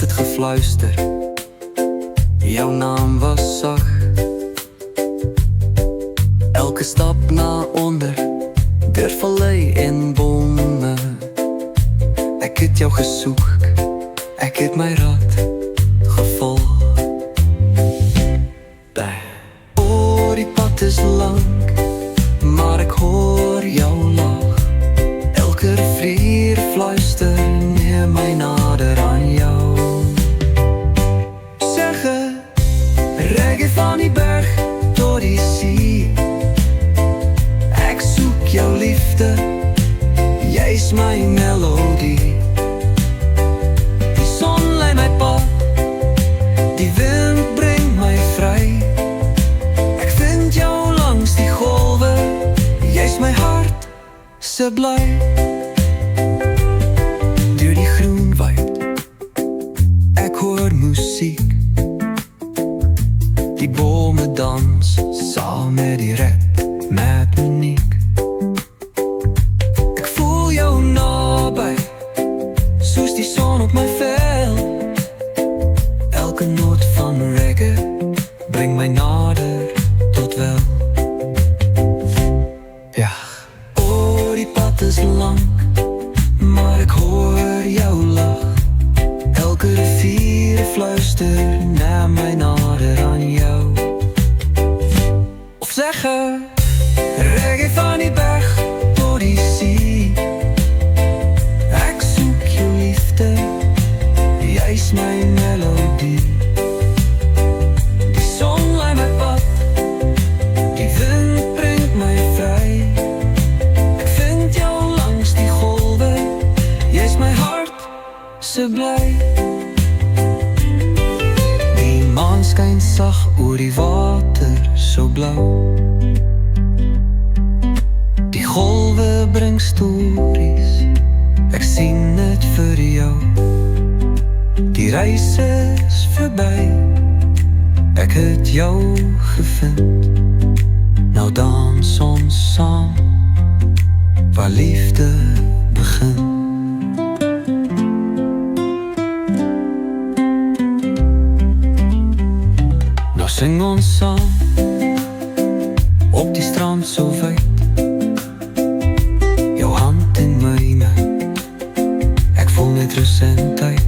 het gefluister, jouw naam was zacht. Elke stap naar onder, deur vallei en bome. Ek het jou gesoek, ek het my rad gevolg. Oh, die pad is lang, maar ek hoor jou lach. Elke rivier fluister, neem my nader aan jou. Zeggen, reggae van die berg tot die see. Ek soek jou liefde, jy is my melodie. Die son lei my pad, die wind bring my vry. Ek vind jou langs die golwe, jy is my hart se bly. Deur die groen woud, ek hoor musiek. Die bome dans saam met die red, met Monique. Ek voel jou naby, soos die son op my vel. Elke noot van reggae bring my nader tot wel. Ja, oh, die pad is lang, maar ek hoor jou lach. Elke rivier fluister, neem my nader aan jou. Of zeggen, reggae van die berg tot die see. Ek soek jou liefde, jy is my melodie. Die son lei my pad, die wind bring my vry. Ek vind jou langs die golwe, jy is my hart se bly. Die maan skyn sag oor die water, so blauw. Die golwe bring stories, ek sien het vir jou. Die reis is verby, ek het jou gevind. Nou dans ons saam, waar liefde begin. Nou sing ons saam, op die strand so wyd. Jou hand in myne, ek voel net rus en tyd.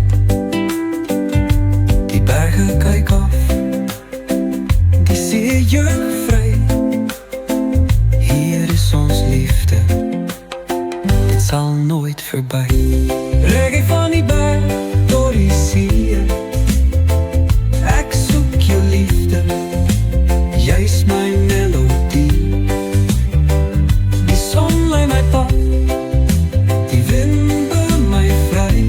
Die berge kyk af, die see juig vry. Hier is ons liefde, dit sal nooit verby. Reggae van die berg tot die see. Ek soek jou liefde, jy is my melodie. Die son lei my pad, die wind bring my vry.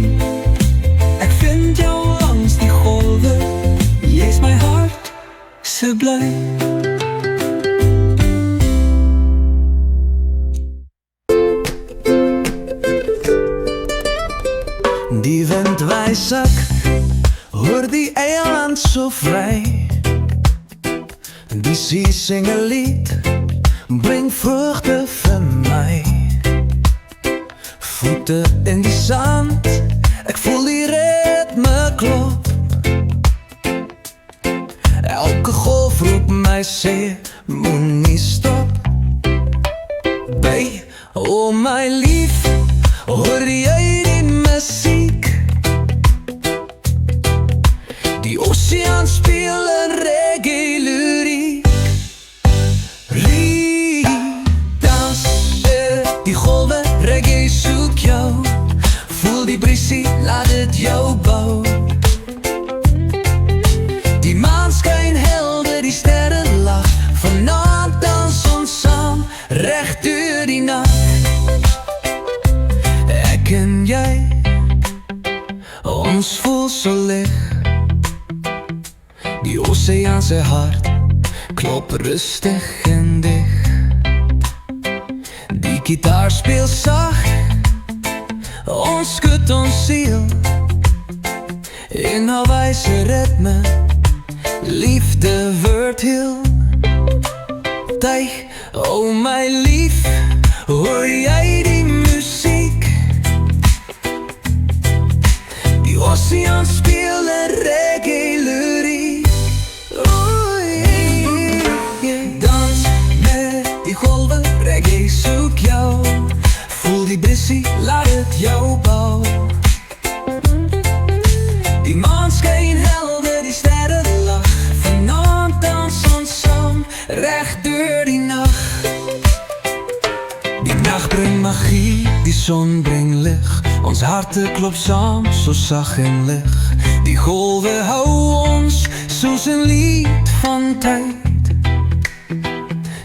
Ek vind jou langs die golwe, jy is my hart se bly. Die wind wijsak, hoor die eiland so vry. Die see sing 'n lied, bring vreugde vir my. Voete in die sand, ek voel die ritme klop. Elke golf roep my sê, moenie stop. By, oh my lief, hoor jy die musiek? Die oceaan speel 'n reggae lyriek. Dans die golwe, reggae soek jou. Voel die briesie, laat dit jou bou. Die maan skyn helder, die sterre lag. Vanaand dans ons saam, reg deur die nag. Ek en jy, ons voel so lig. Die oceaan se hart klop rustig en dig. Die gitaar speel sag, ons skud ons ziel. In 'n wyse ritme, liefde word heel. Tuig, oh my lief, hoor jy die muziek? Die oceaan speel jou bou. Die maan skyn helder, die sterre lag. Vanaand dans ons saam, reg deur die nag. Die nacht bring magie, die son bring lig. Ons harte klop saam, so sag en lig. Die golwe hou ons, soos 'n lied van tyd.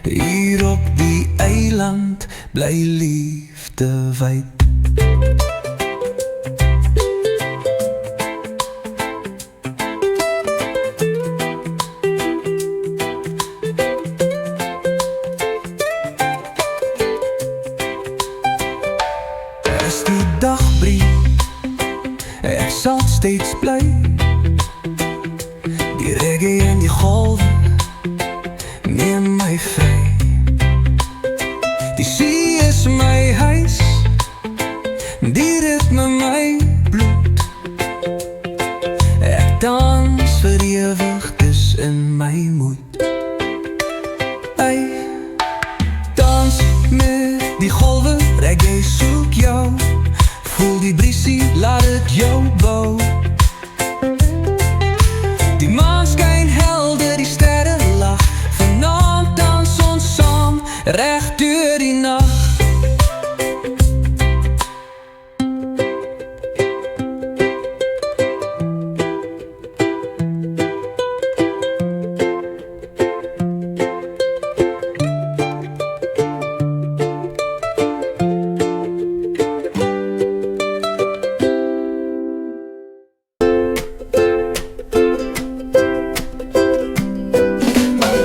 Hier op die eiland, bly liefde wyd. As die dag breek, ek sal steeds bly. Die reggae en die golwe neem my vry. Die see is my huis, die ritme my bloed. Ek dans vir ewig, dis in my moed. Ei, dans met die golwe, reggae soek jou. Voel die briesie, laat het jou bou. Die maan skyn helder, die sterre lag. Vanaand dans ons saam, reg deur die nag.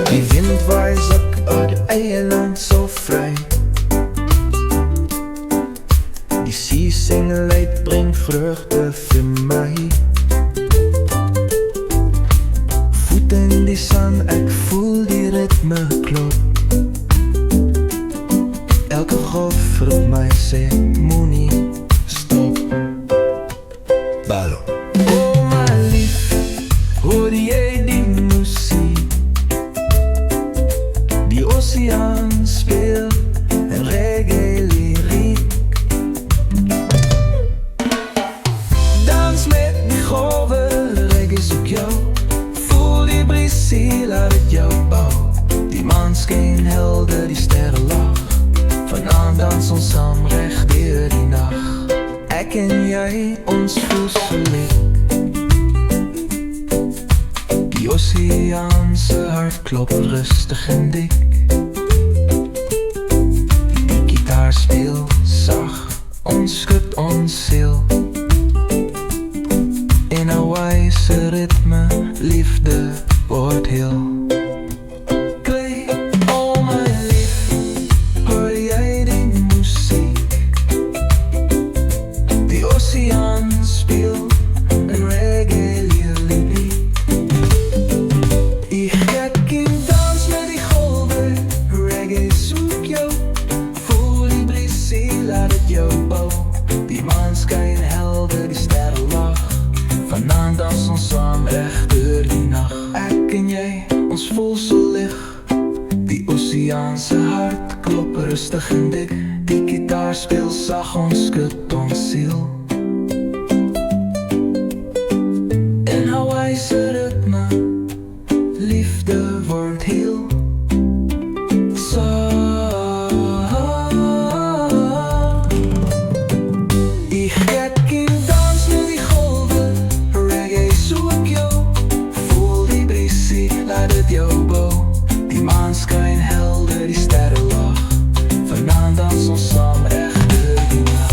Die wind waai sak uit die eiland so vry. Die see sing luid, bring vreugde vir my. Voet in die sand, ek voel die ritme klop. Elke golf vir my sê, moenie stop. Ballo. Oh my lief, hoor jy die muziek? Die oceaan speel en reggae lyriek. Dans met die golwe, reggae soek jou. Voel die briesie, laat het jou bou. Die maan skyn helder, die sterre lag. Vanaand dans ons saam, reg deur die nag. Ek en jy, ons voel so lief. Die oceaanse hart klop rustig en dik. Die gitaar speel sag, ons skud ons siel. In 'n wyse ritme, liefde word heel. Klei, oh my lief, hoor jy die muziek? Die oceaan speel en reggae lyriek. Die maan skyn helder, die sterre lag. Vanaand dans ons saam, reg deur die nag. Ek en jy, ons voel so lig. Die oceaanse hart klop rustig en dik. Die gitaar speel sag, ons skud ons siel. In Hawaïse ritme, liefde word heel. Die maan skyn helder, die sterre lag. Vanaand dans ons saam, reg deur die nag.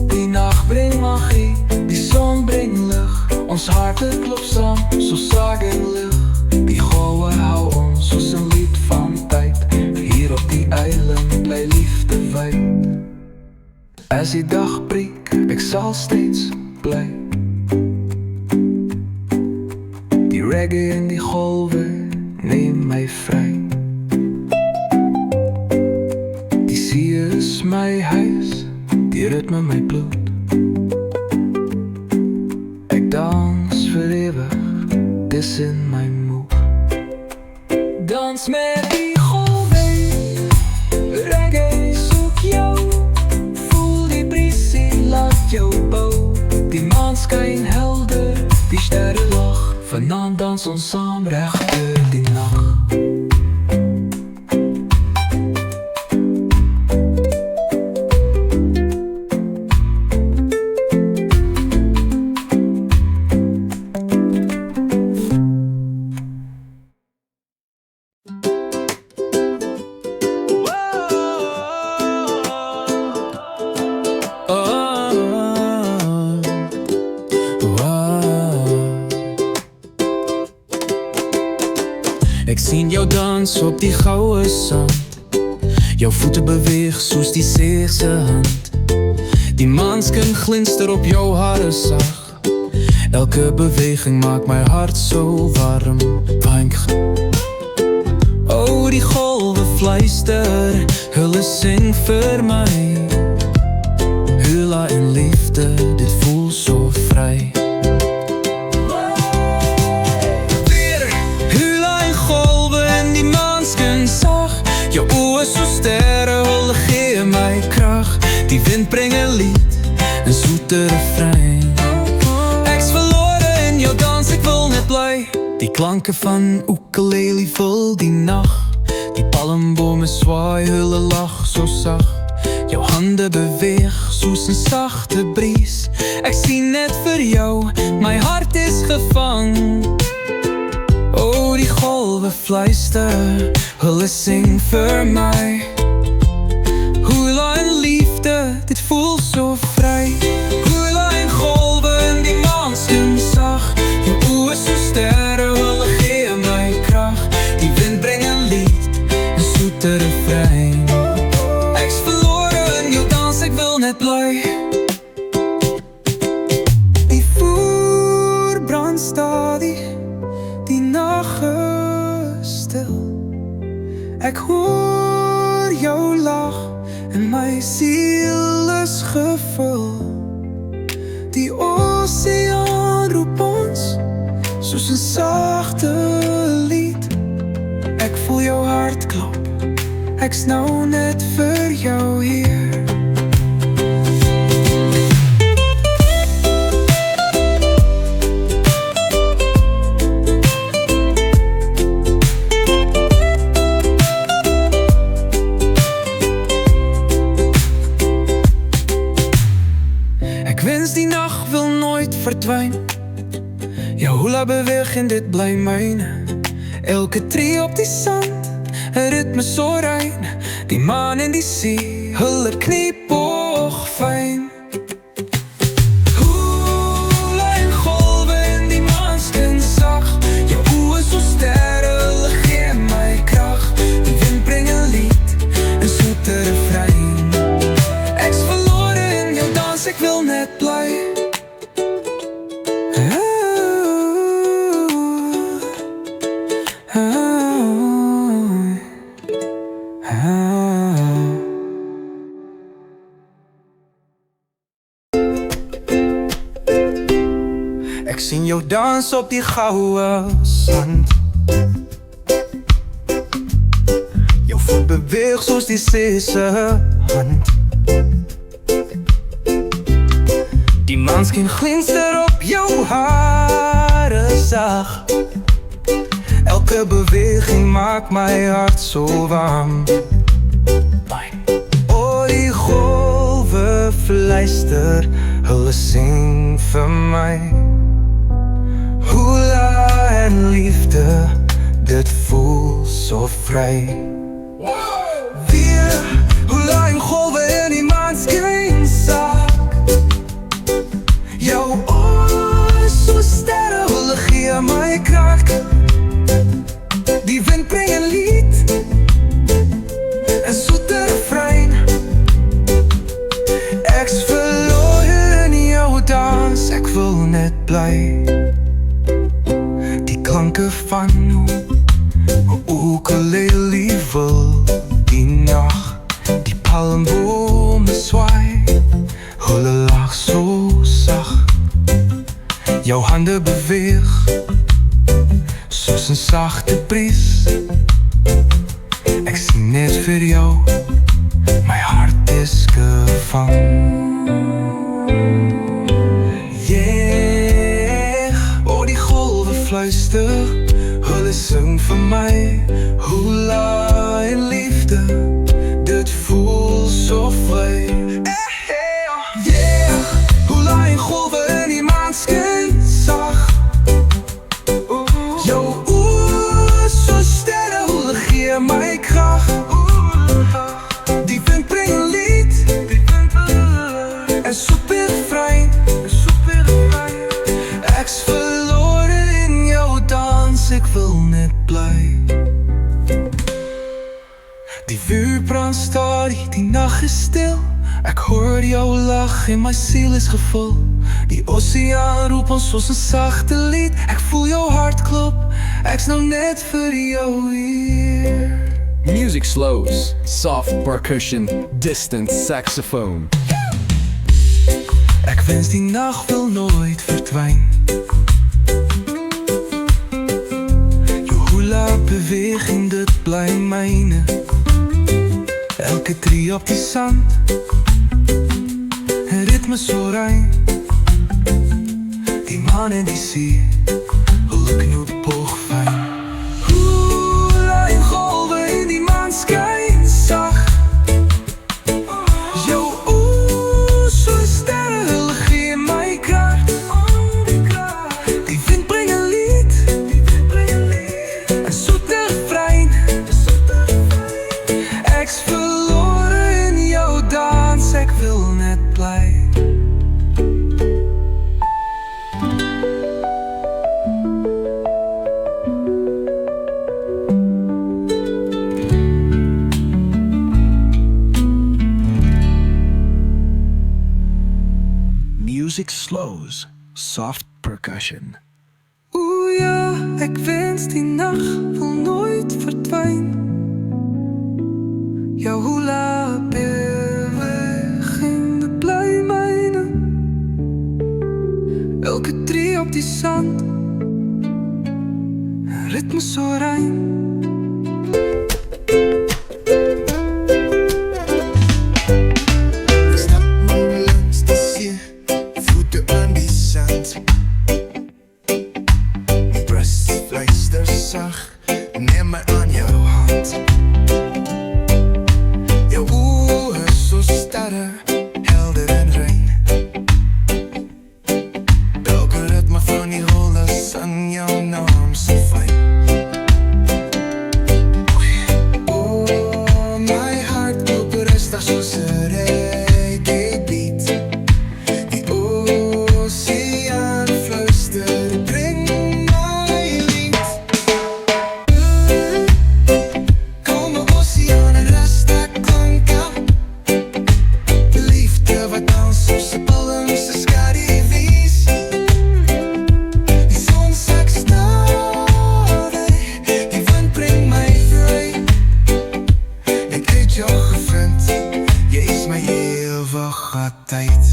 Die nacht bring magie, die son bring lig. Ons harte klop saam, so sag en lig. Die golwe hou ons, soos 'n lied van tyd. Hier op die eiland, bly liefde wyd. As die dag breek, ek sal steeds bly. Die reggae en die golwe neem my vry. Die see is my huis, die ritme my bloed. Ek dans vir ewig. is in my mood. Dans met die golven, reggae zoek jou. Voel die briesie, laat jou bouw. Die maan skyn helder, die sterre lag. Vanaand dans ons saam recht deur die nacht. Ek sien jou dans op die goue sand. Jou voete beweeg soos die see se hand. Die maanskin glinster op jou hare sag. Elke beweging maak my hart so warm. O, die golwe fluister, hulle sing vir my. Hula en liefde, dit voel so vry. Jou oë so sterre, hulle gee my krag. Die wind bring 'n lied, 'n soete refrein. Ek's verlore in jou dans, ek wil net bly. Die klanke van ukulele vul die nag. Die palmbome swaai, hulle lag so sag. Jou hande beweeg soos 'n sagte bries. Ek sien net vir jou, my hart is gevang. O, die golwe fluister, hulle sing vir my. Hula en liefde, dit voel so vry. Hula en golwe in die maanskin sag. Jou oë so sterre, hulle gee my krag. Die wind bring 'n lied, 'n soete refrein. Ek's verlore in jou dans, ek wil net bly. Die vuur brand stadig, die nag is stil. Ek hoor jou lag en my siel is gevul. Die oseaan roep ons soos 'n sagte lied. Ek voel jou hart klop, ek's nou net vir jou hier. Ek wens die nacht wil nooit verdwyn. Jou hula beweeg en dit bly myne. Elke tree op die sand, 'n ritme so rein. Die maan en die see, hulle knipoog fyn. Hula en golwe in die maanskin sag. Jou oë so sterre, hulle gee my krag. Die wind bring 'n lied, 'n soete refrein. Ek's verlore in jou dans, ek wil net bly. Ek sien jou dans op die goue sand. Jou voet beweeg soos die see se hand. Die maanskin glinster op jou hare sag. Elke beweging maak my hart so warm. O, die golwe fluister, hulle sing vir my. Hula en liefde, dit voel so vry. Weer hula en golwe in die maanskin sak. Jou oë so sterre, hulle gee my krag. Die wind bring 'n lied, 'n soete refrein. Ek's verlore in jou dans, ek wil net bly. Die klanke van ukulele vul die nacht. Die palmbome swaai, hulle lag so sag. Jou hande beweeg soos 'n sagte bries. Ek sien net vir jou, my hart is gevang. Yeah, oh die golwe fluister, hulle sing vir my, hula en liefde, dit voel so vry. Yeah, hula en golwe in die maan skyn sag. Jou oë so sterre, hulle gee my krag. Die wind bring 'n lied, en super vry. Ek's verlore in jou dans, ek wil net bly. Die vuur brand stadig, die nag is stil. Ek hoor jou lag en my siel is gevul. Die oseaan roep ons soos 'n sagte lied. Ek voel jou hart klop, ek's nou net vir jou hier. Music slows, soft percussion, distant saxophone. Ek wens die nag wil nooit verdwyn. Jou hula beweging, dit bly myne. Elke tree op die sand, 'n ritme so rein. Die maan en die see, hulle knoop boogfyn. Hula en golwe in die maan skyn sag. Jou oë so sterre, hulle gee my krag. Die wind bring 'n lied, en soet refrein. Ek's verlore in jou dans, ek wil net bly. Music slows, soft percussion. Oeh ja, ek wens die nag wil nooit verdwyn. Jou hula beweging, dit bly myne. Elke tree op die sand, 'n ritme so rein. Neem my aan jou hand. Jou oë so sterre, helder en rein. Elke ritme van die holde sang jou naam so fyn. Oh, my hart klop rustig soos 'n reggae beat. Die oseaan fluister, bring my lied. Jy is my ewige tyd.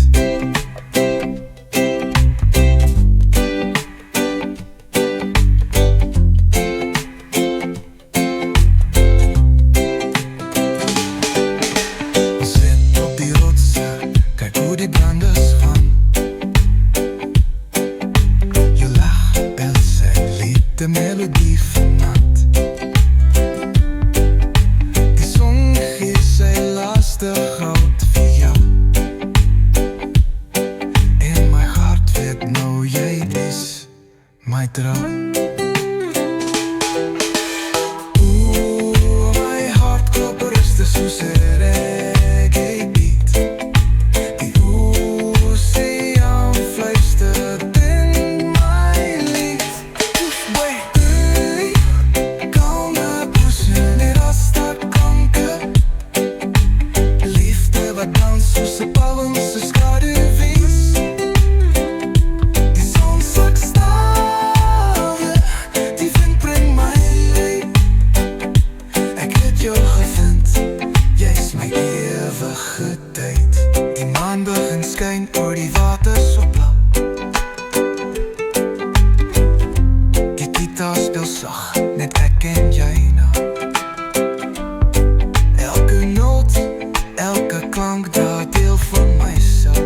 Sit op die rotse, kyk hoe die branders gaan. Jou lach bel sy lied, de melodie vanaand. Goud vir jou. En my hart weet nou jy is my droom. Oeh, my hart klop rustig soos 'n reggae beat. Die oseaan fluister in my lied. Hey, kalme poesen en rasta kanker. Wat dans soos 'n palm se skaduwees. Die son sak staan sag, net ek en jy nou. Elke noot, elke klank dra deel van myself.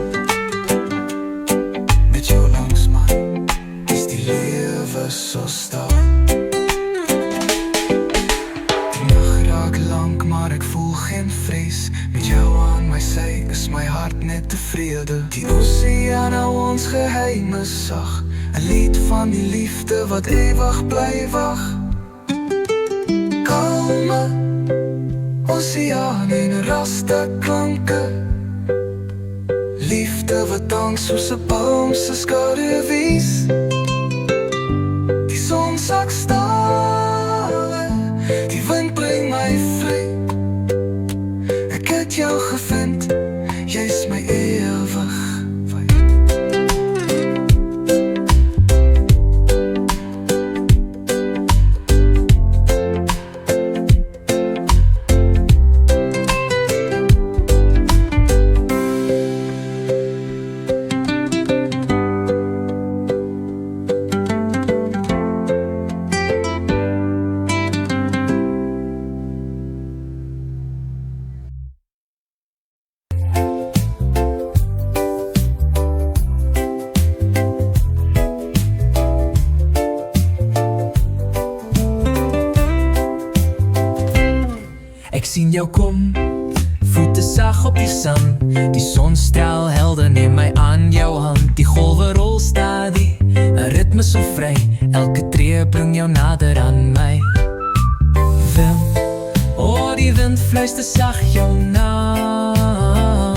Met jou langs man, is die lewe so stil. Die nacht raak lang, maar ek voel geen vrees. Met jou aan my sy is my hart net tevrede. Die oseaan hou ons geheime sag, 'n lied van die liefde wat ewig bly wag. Kalme oseaan en raste klanke, liefde wat dank soos 'n boom se skade wies. Die son sak stale, die wind bring my vry. Ek het jou gevind, jy's my ewig wyd. Ek sien jou kom, voete sag op die sand. Die sonstraal helder neem my aan jou hand. Die golwe rol stadig, 'n ritme so vry. Elke tree bring jou nader aan my. Wind, oh die wind fluister sag jou naam.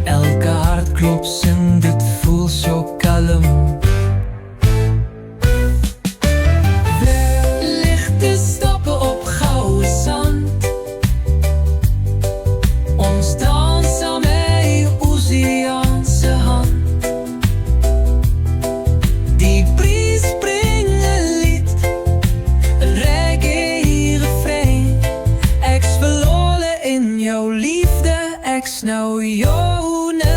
Elke hartklop sing, dit voel so kalm. Nou joune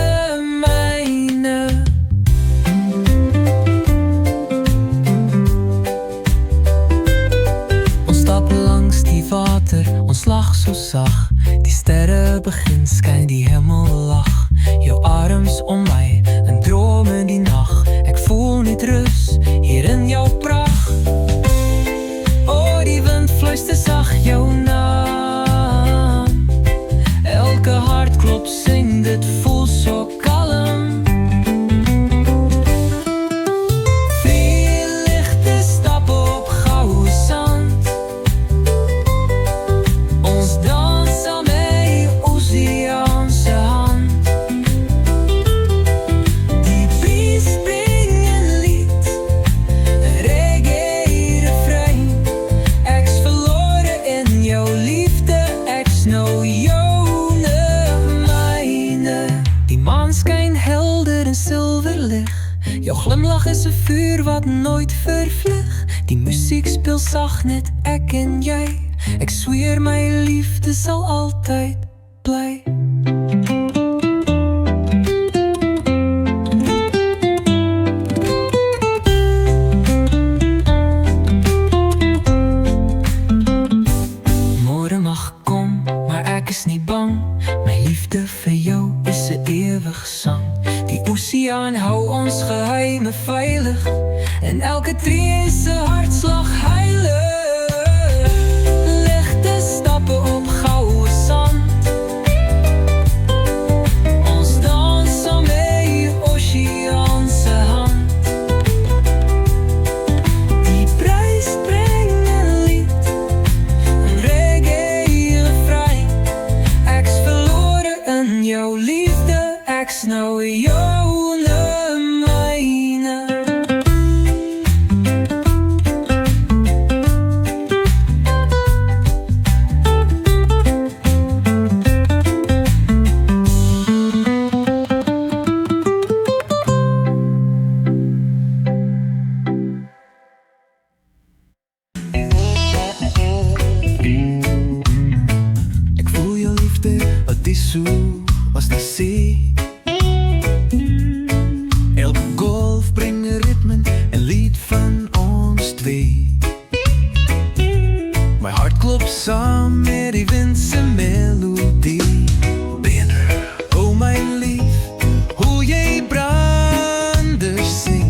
myne. Ons stap langs die water, ons lag so sag. Die sterre begin skyn, die hemel lag. Jou arms om my, 'n droom in die nag. Ek voel net rus, hier in jou pracht. Oh, die wind fluister sag jou naam. Elke hartklop sing, dit voel so kalm. Veel lichte stappen op gouden zand. Ons dans aan my oseaanse hand. Die bries bring 'n lied, 'n reggae refrein. Ek's verlore in jou liefde, ek's nou jou. Skyn helder en silverlig. Jou glimlach is 'n vuur wat nooit vervlig. Die musiek speel sag, net ek en jy. Ek sweer my liefde sal altyd bly. Môre mag kom, maar ek is nie bang. My liefde vir jou is 'n ewig sang. Die oseaan hou ons geheime veilig. En elke tree is 'n hartslag heilig. Ligte stappe op goue sand. Ons dans aan my oseaanse hand. Die prijs bring 'n lied, 'n reggae refrein. Ek's verlore in jou liefde, ek's nou joune myne. Ek voel jou liefde, wat is so as die see. Elke golf bring 'n ritme, 'n lied van ons twee. saam met die wind se melodie. O my lief, hoe jy brander sing,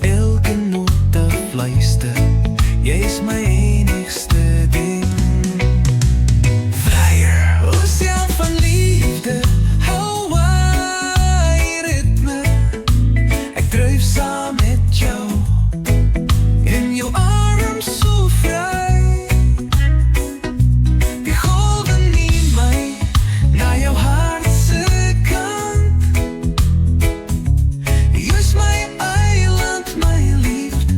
elke noot fluister, jy is my enigste ding. Flyer, oseaan van liefde, Hawaii ritme, ek dryf saam met jou, in jou arms so vry. Die golwe neem my na jou hart se kant. Jy is my eiland, my liefde,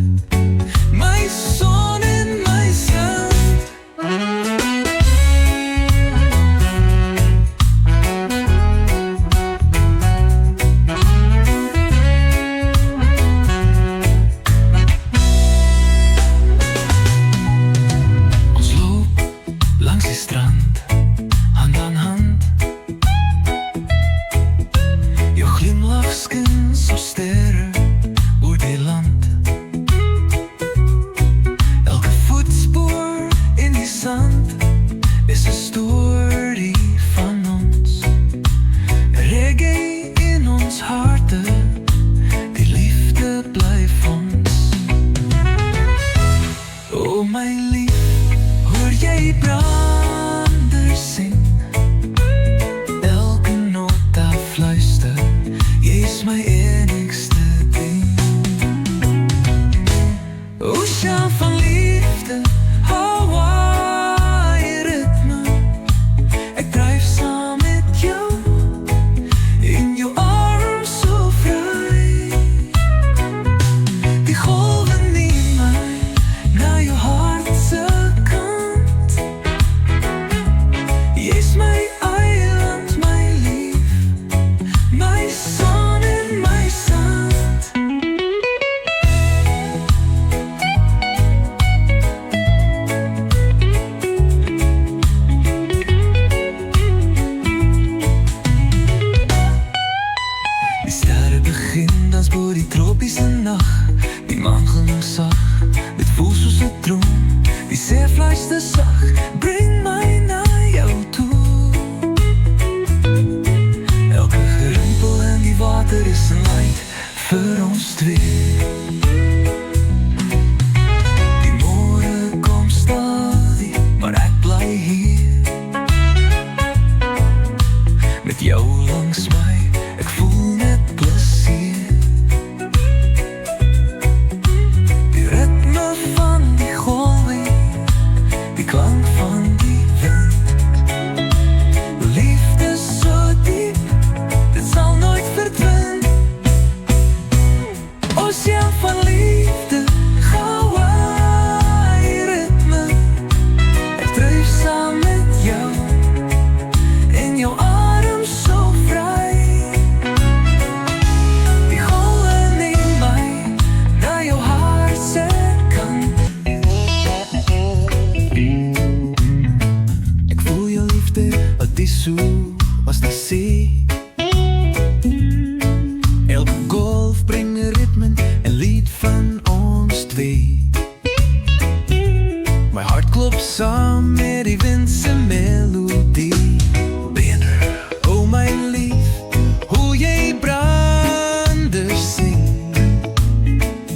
my son en my sand. Ons loop langs die strand, hand aan hand. Jou glimlach skins so sterre oor die land. Elke voetspoor in die sand is 'n storie van ons. Reggae in ons harte, die liefde blyf ons. O my lief, hoor jy brander sing, elke noot fluister, jy is my enigste ding. Oseaan van liefde, Hawaii ritme, ek dryf saam met jou, in jou arms so vry. Die golwe neem my na jou hart se kant. Jy is my eiland, my lief, my son en my sand. Die sterre begin dans bo die tropiese nag. Die maan glimlag sag, dit voel soos 'n droom. Die see fluister sag, bring my na jou toe. Elke gerimpel in die water is 'n light vir ons twee. Die môre kom stadig, maar ek bly hier met jou langs my, ek voel net plesier. Die ritme van die golwe, die klank van die wind, liefde so diep, dit sal nooit verdwyn. Oseaan van liefde, Hawaii ritme, ek dryf saam met jou, in jou arms so vry. Die golwe neem my na jou hart se kant. Ek voel jou liefde, wat is so as die see. Elke golf bring 'n ritme, 'n lied van ons twee. My hart klop saam met die wind se melodie. O my lief, hoe jy brander sing,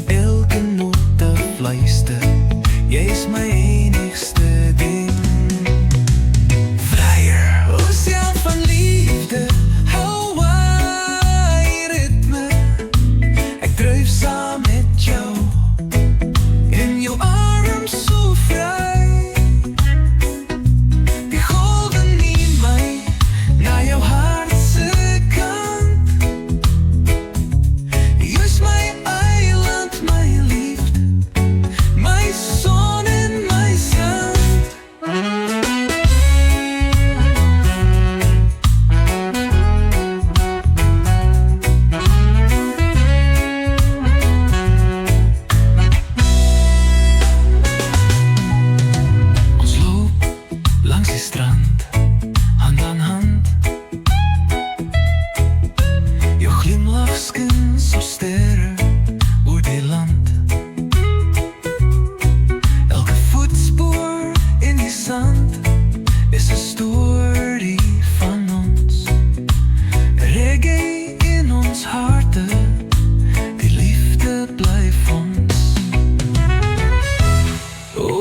elke noot fluister, jy is my enigste ding. Flyer, oseaan van liefde, Hawaii ritme, ek dryf saam met jou, in jou arms so vry. Die golwe neem my na jou hart se kant. Jy is my eiland, my liefde, my son en my sand.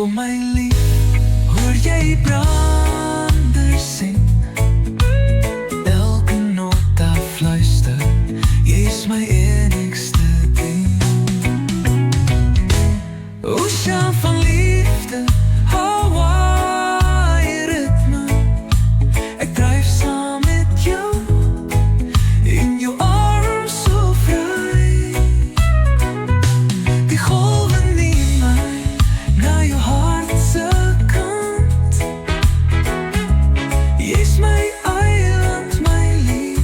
O my lief, hoor jy brander sing? Elke noot daar fluister, jy is my enigste ding. Oceaan van liefde, Hawaii ritme. Ek dryf saam met jou, in jou arms so vry. Die golwe neem my na jou hart se kant. Jy is my eiland, my lief,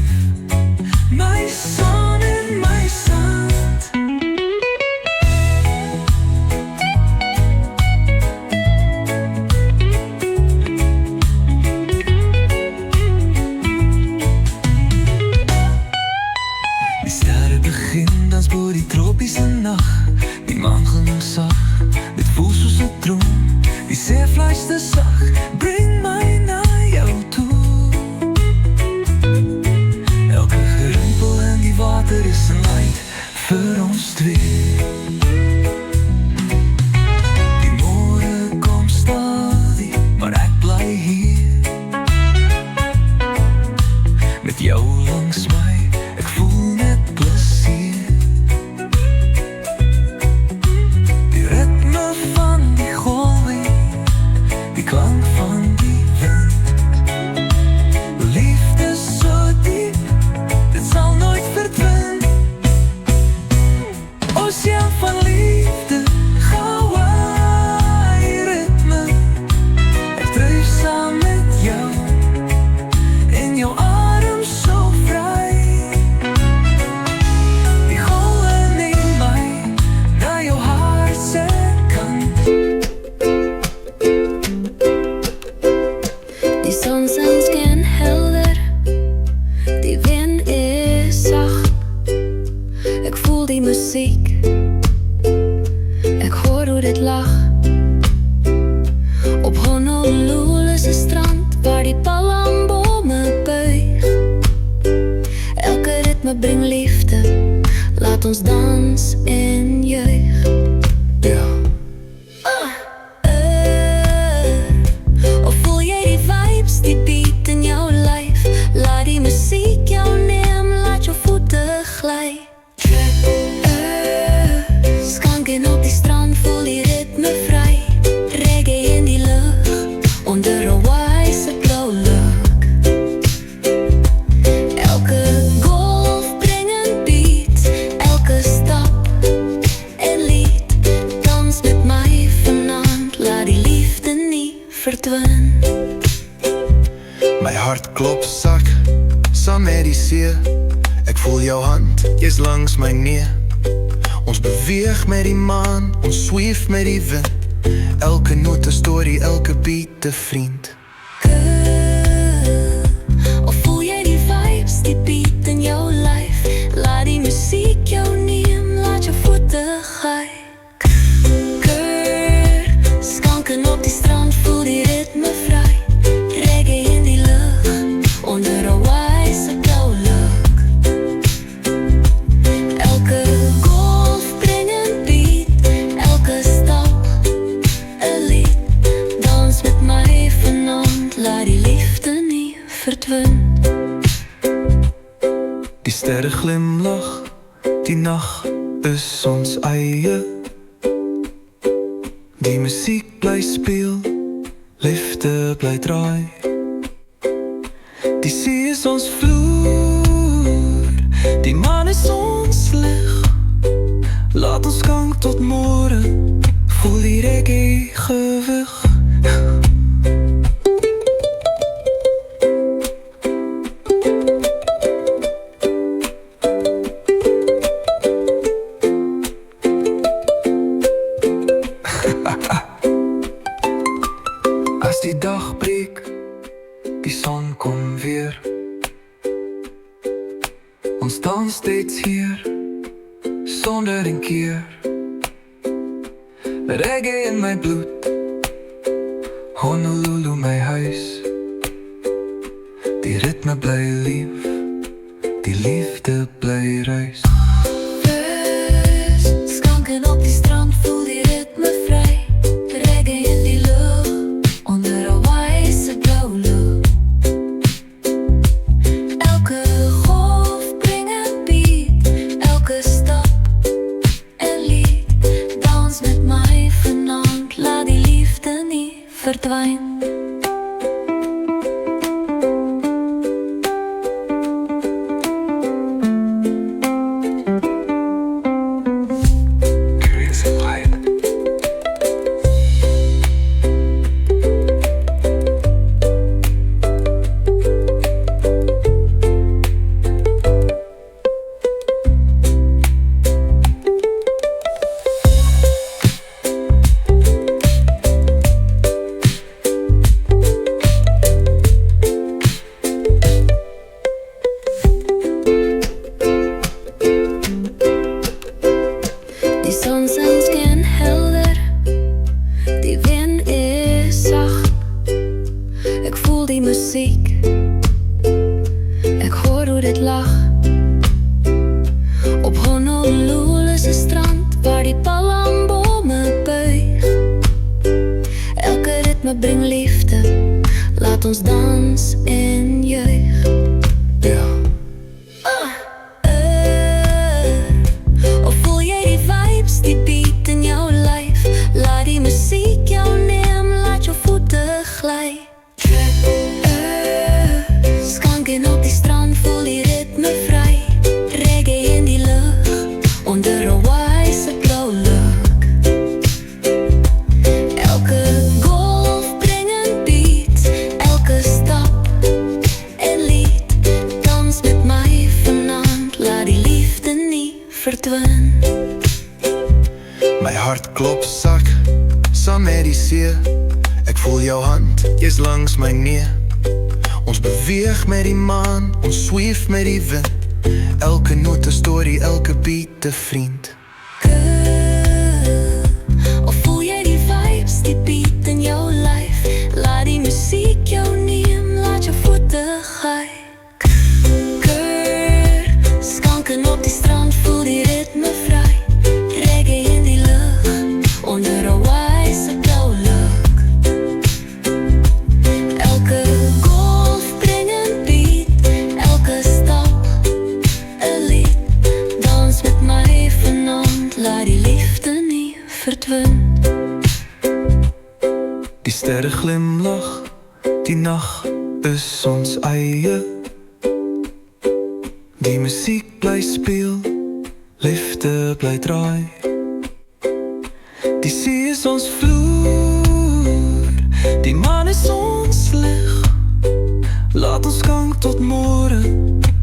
my son en my sand. Die sterre begin dans bo die tropiese nag. Die maan glimlag sag, dit voel soos 'n droom. Die see fluister sag, bring my na jou toe. Elke gerimpel in die water is 'n light vir ons twee. Die môre kom stadig, maar ek bly hier. Met jou langs my, ek voel net plesier. Die ritme van die golwe, die klank van die wind. Liefde so diep, dit sal nooit verdwyn. Oceaan van liefde, Hawaii ritme. Ek dryf saam met jou, in jou arms so vry. Die golwe neem my na jou hart se kant. Die son skyn helder, die wind is zacht. Ek voel die muziek, ek hoor hoe dit lag. Op Honolulu is 'n strand waar die palmbome buig. Elke ritme bring liefde, laat ons dans en juig. Ja. Of voel jy die vibes, die beat in jou lyf? Laat die muziek jou neem, laat jou voete gly. Skanken op die strand, voel die ritme vry. Reggae in die lug, onder 'n wyse blou lug. Elke golf bring 'n beat, elke stap 'n lied. Dans met my vanaand, laat die liefde nie verdwyn. My hart klop sak, saam met die see. Ek voel jou hand, jy's langs my nee. Ons beweeg met die maan, ons sweef met die wind. Elke noot 'n storie, elke beat 'n vriend. Of voel jy die vibes, die beat in jou lyf? Laat die muziek jou neem, laat jou voete gly. Skanken op die strand, voel die ritme vry. Reggae in die lug, onder 'n wyse blou lug. Elke golf bring 'n beat, elke stap 'n lied. Dans met my vanaand, laat die liefde nie verdwyn. Die sterre glimlag, die nag is ons eie. Die muziek bly speel, liefde bly draai. Die see is ons vloer, die maan is ons lig. Laat ons gang tot môre, voel die reggae gewig. As die dag breek, die son kom weer. Ons dans steeds hier, sonder een keer. Reggae in my bloed, Honolulu my huis. Die ritme bly lief, die liefde bly ruis. Skanken op die strand, voel die ritme vry. Reggae in verdwyn. Curious and light. Die zon zijn skin helder, die wind is zacht. Ik voel die muziek, ik hoor hoe dit lacht. Op Honolulu is een strand waar die palmbomen buigt. Elke ritme brengt liefde, laat ons dansen in jeugd. Ja. Of voel jij die vibes, die beat in jouw lijf? Laat die muziek jou nemen, laat je voeten glijden. Skanken op die strand, voel die ritme vrij. Reggae in die lucht, onder een wijze blauwlucht. Elke golf brengt een beat, elke stap een lied. Dans met mij vanavond, laat die liefde niet verdwijnen. My hart klop sak, saam met die see. Ek voel jou hand, jy's langs my neer. Ons beweeg met die maan, ons sweef met die wind. Elke noot 'n story, elke beat 'n vriend. Of voel jij die vibes, die beat in jouw lijf? Laat die muziek jou nemen, laat je voeten gaan. Skanken op die strand, voel die ritme vrij. Reggae in die lucht, onder een wijze blauwlucht. Elke golf brengt een beat, elke stap een lied. Dans met mij vanavond, laat die liefde niet verdwijnen. Die sterre glimlach, die nacht is ons eie. Die muziek bly speel, liefde bly draai. Die see is ons vloer, die maan is ons lig. Laat ons gang tot môre,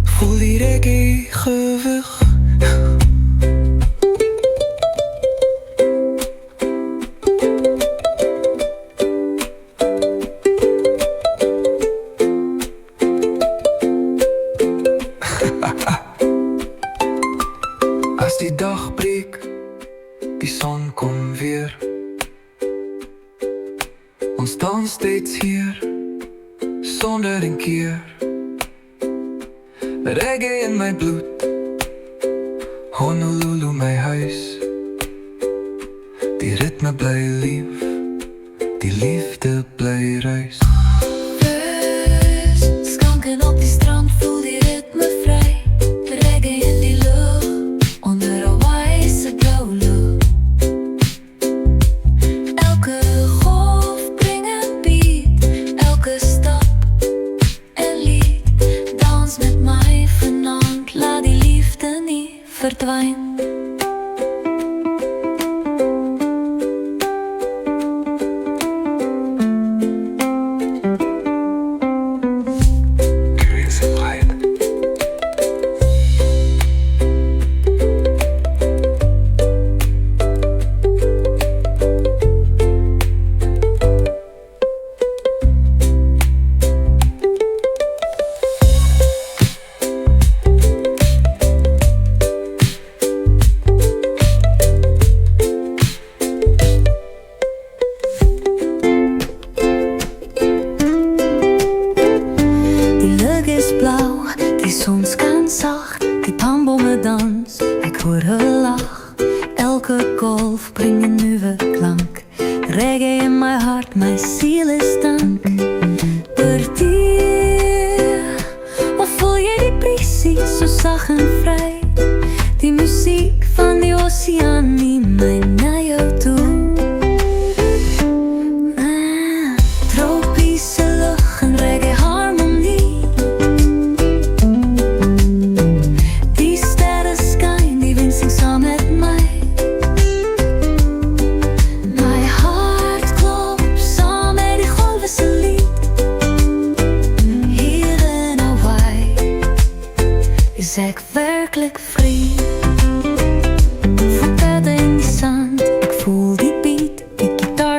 voel die reggae gewig. As die dag breek, die son kom weer. Ons dans steeds hier, sonder een keer. Reggae in my bloed, Honolulu my huis. Die ritme bly lief, die liefde bly ruis. Skanken op die strand, voel die ritme vrij. Reggae in die lucht, onder een wijze blauwlucht. Elke golf brengt een beat, elke stap een lied. Dans met mij vanavond, laat die liefde niet verdwijnen. Curious and light. Die zon schijnt zacht, die palmbomen dans. Ik hoor haar lach, elke golf brengt een nieuwe klank. Reggae in mijn hart, mijn ziel is dank. Door die, of voel je die precies zo zacht en vrij? Die muziek van die oceaan die mij naar jou toe.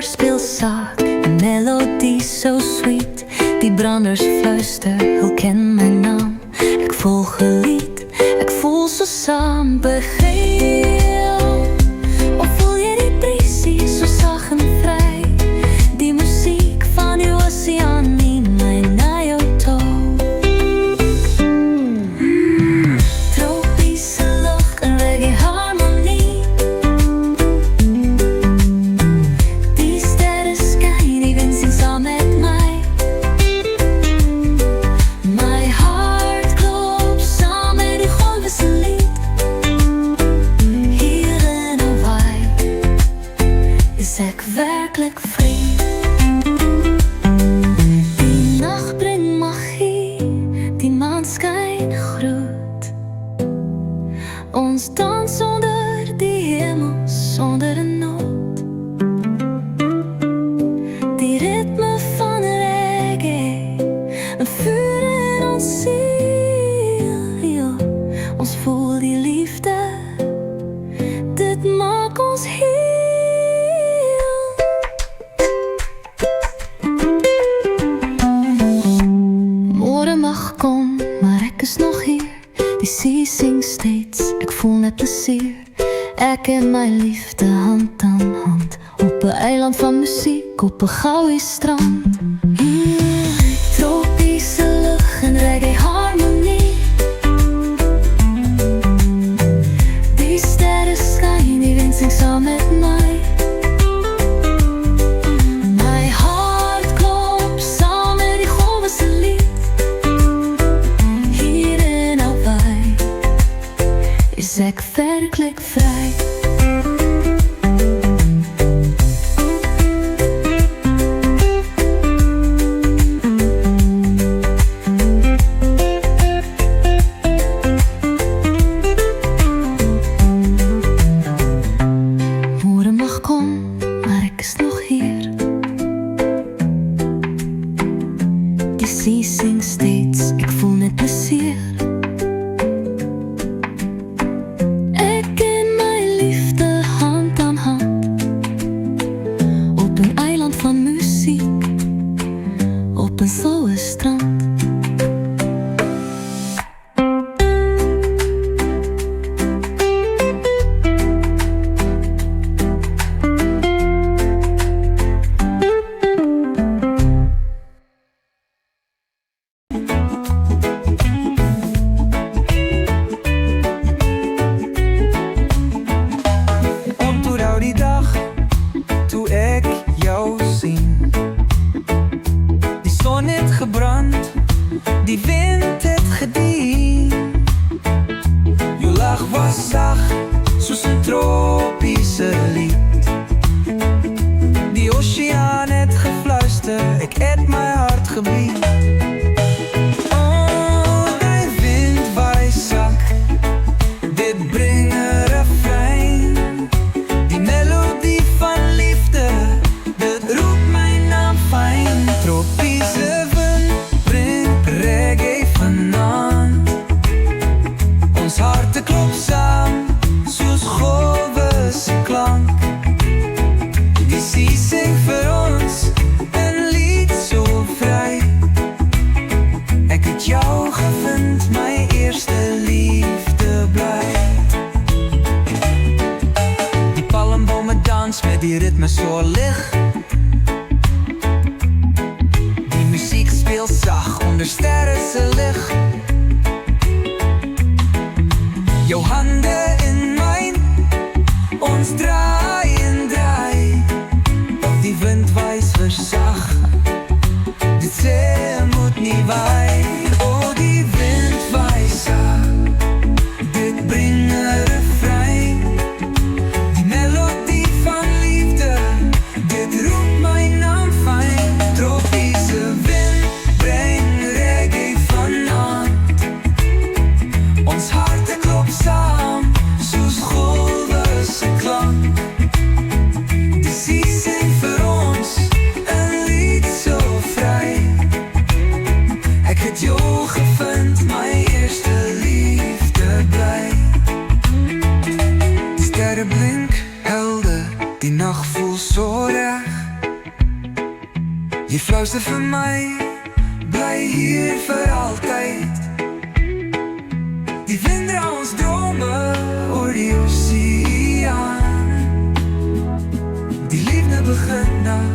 gitaar speel zacht, een melodie so sweet. Die branders fluister, hulle ken my naam. Ek voel gelied, ek voel so saam. Begeel, of voel jy die briesie so sag en vry? Die musiek van die oseaan neem my na jou toe. Tropiese lug en reggae harmonie. Die sterre skyn, die wind sing saam met my. My hart klop saam met die golwe se lied. Hier in Hawaii is ek werklik vry. Die nacht bring magie, die maan skyn groot. Ons dans onder die hemel sonder 'n noot. Die ritme van reggae, 'n vuur in ons siel. Ons voel die liefde, dit maak ons heel. Môre mag kom, maar ek is nog hier. Die see sing steeds, ek voel net plesier. Ek en my liefde hand aan hand, op 'n eiland van musiek, op 'n goue strand. Tropiese lug en reggae harmonie. Die sterre skyn, die wind sing saam met my. My hart klop saam met die golwe se lied. Hier in Hawaii is ek werklik vry. Môre mag kom, maar ek is nog hier. Die see sing steeds, ek voel net plesier. Ek en my liefde hand aan hand, op 'n eiland van musiek, op 'n goue strand. Onthou die dag toe ek jou sien. Die son het gebrand, die wind het gedien. Jou lach was sag, soos 'n tropiese lied. Die oseaan het gefluister, ek het my hart gebied. Oh, die wind waai sak, dit bring 'n refrein. Die melodie van liefde, dit roep my naam fyn. Tropiese wind bring reggae vanaand. Ons harte klop saam, soos golwe se klank. Die see sing vir ons 'n lied so vry. Ek het jou gevind, my eerste liefde bly. Die palmbome dans met die ritme so lig. Die musiek speel sag onder sterre se lig. Jou hande in myn, ons draai en draai. Die wind wys versag, dit sê moet nie waai. Oh, die wind wys sag, dit bring 'n refrein. Die melodie van liefde, dit roep my naam fyn. Tropiese wind bring reggae vanaand. Ons harte klop saam, soos golwe se klank. Die see sing vir ons 'n Jy fluister vir my, bly hier vir altyd. Die wind dra ons drome oor die oseaan. Die liefde begin nou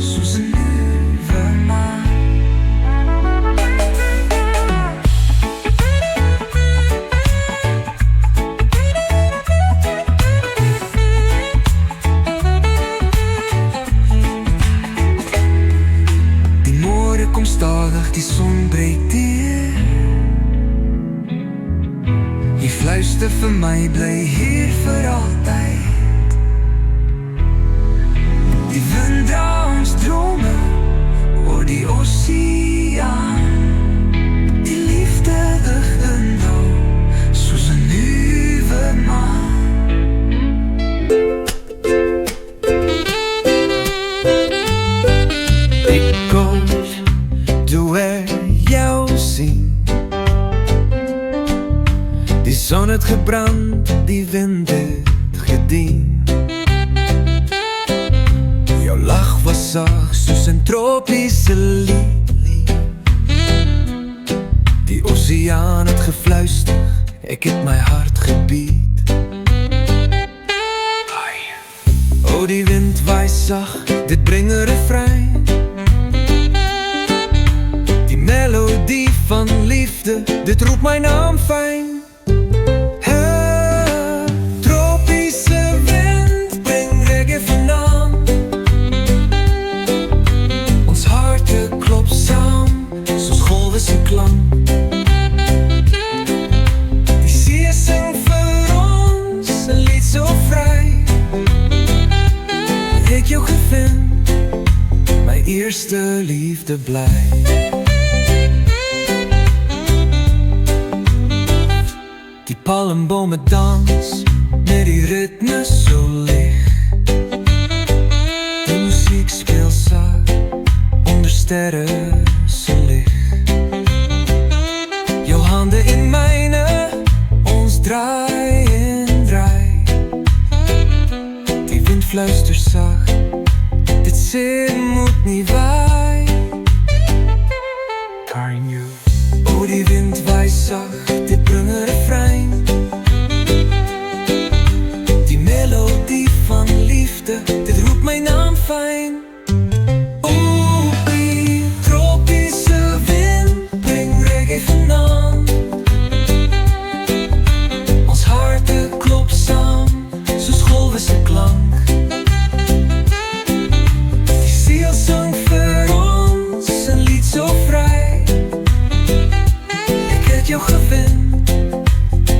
soos 'n nuwe maan. Die môre kom stadig, die son breek deur. Jy fluister vir my, bly hier vir altyd. Die wind dra ons drome oor die oseaan. Die liefde begin nou soos 'n nuwe maan. Ek kom deur jou sien. Die son het gebrand, die wind het gedien. Jou lach was sag soos 'n tropiese lilie. Die oseaan het gefluister, ek het my hart gebied. O, die wind waai sag, dit bring 'n refrein. Die melodie van liefde, dit roep my naam fyn. Die see sing vir ons 'n lied so vry. Ek jou gevind, my eerste liefde bly. Die palmbome dans met die ritme so lig. Die musiek speel sag onder sterre se lig. Jou hande in myne, ons draai en draai. Die wind fluister sag, dit sê moet nie waai. O, die wind waai sag, dit bring 'n refrein. Die melodie van liefde, dit roep my naam fyn. O, die tropiese wind bring reggae vanaand. Ons harte klop saam soos golwe se klank. Die siel sing vir ons 'n lied so vry. Ek het jou gevind,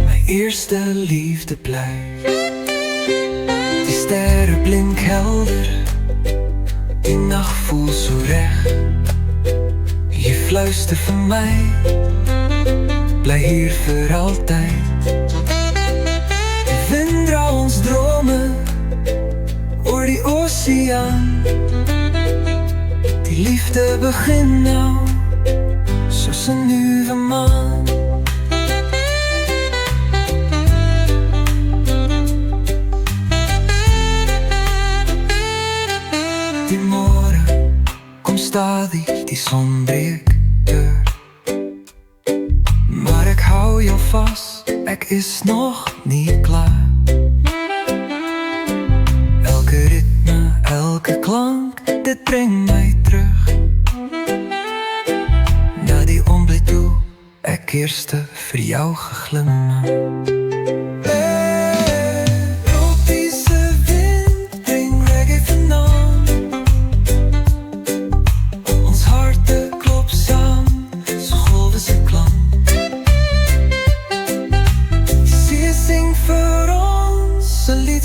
my eerste liefde bly. Die sterre blink helder, die nag voel so reg. Jy fluister vir my, bly hier vir altyd. Die wind dra ons drome oor die oseaan. Die liefde begin nou soos 'n nuwe maan. Die môre kom stadig, die son breek deur. Maar ek hou jou vas, ek is nog nie klaar. Elke ritme, elke klank, dit bring my terug na die oomblik toe ek eerste vir jou geglimlach.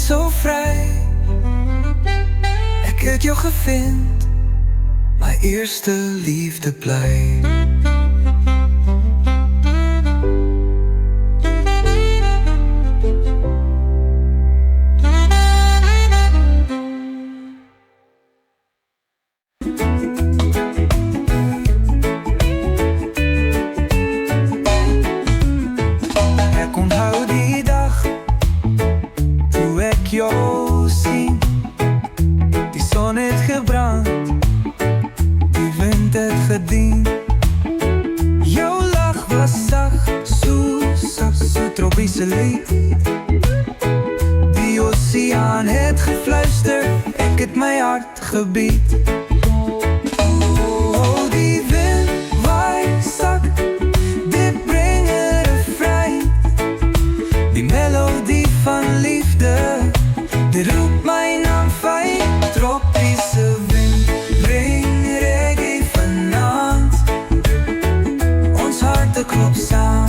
So vry, ek het jou gevind, my eerste liefde bly. Ek onthou die dag toe ek jou sien. Die son het gebrand, verdien. Jou lach was sag, so tropische lied. Die oceaan het gefluister, ek het my hart gebied. Oh, die wind waai sak, dit bring 'n refrein. Die melodie van liefde, dit roep my naam fyn. Tropiese wind bring reggae vanaand. Ons harte klop saam,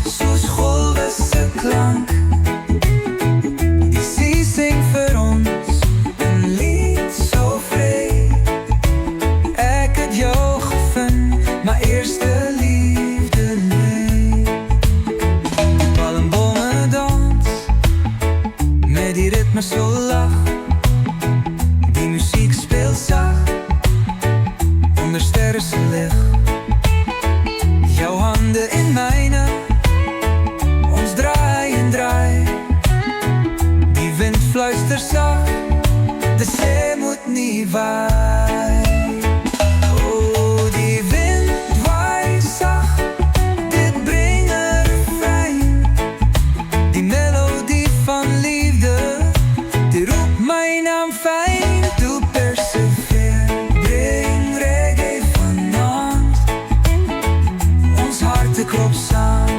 soos golwe se klank. Die see sing vir ons 'n lied so vry. Ek het jou gevind, my eerste liefde nee. Die palmbome dans, met die ritme so lag. Die muziek speel sag, onder sterre se lig. Jou hande in myne, ons draai en draai. Die wind fluister sag, de see moet nie waai. Oh, die wind waai sag, dit bring 'n refrein. Die melodie van liefde, die roep my naam fyn. Toe perseveer, bring reggae vanaand. Ons harte klop saam,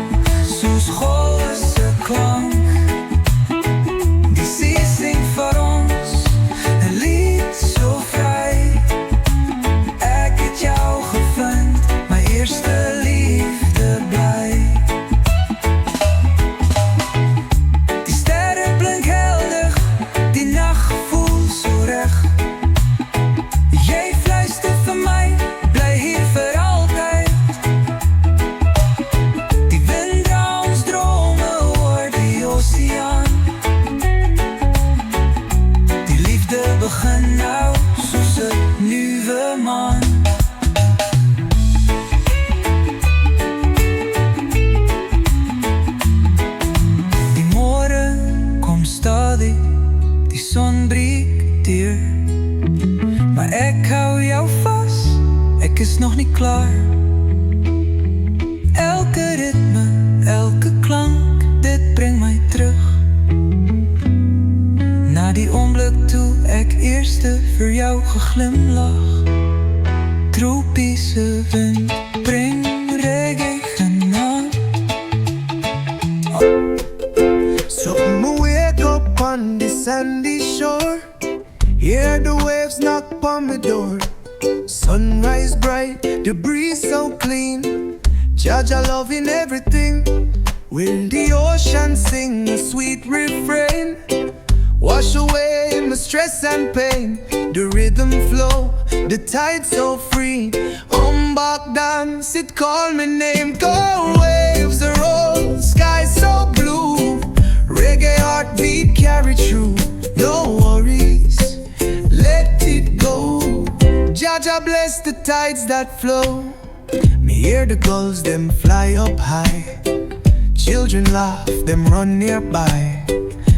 soos golwe se klank. Die see sing vir ons 'n lied so vry. Ek het jou gevind, my eerste liefde bly. Die sterre blink helder, die nag voel so reg. Jy fluister vir my, bly hier vir altyd. Die wind dra ons drome oor die oceaan. Die liefde begin nou, soos 'n nuwe maan. Die môre kom stadig, die son breek deur. Maar ek hou jou vas, ek is nog nie klaar. Elke ritme, elke klank, dit bring my terug. Na die oomblik toe ek eerste vir jou geglimlach. Tropiese wind bring reggae vanaand. So I'ma wake up on the sandy shore, hear the waves knock on my door. Sunrise bright, the breeze so clean, Jaja loving everything. Will the ocean sing a sweet refrain, wash away my stress and pain. The rhythm flow, the tide so free. Back dance, it call my name. Cold waves are roll, sky so blue. Reggae heartbeat carry through. No worries, let it go. Jaja bless the tides that flow. Me hear the gulls, them fly up high. Children laugh, them run nearby.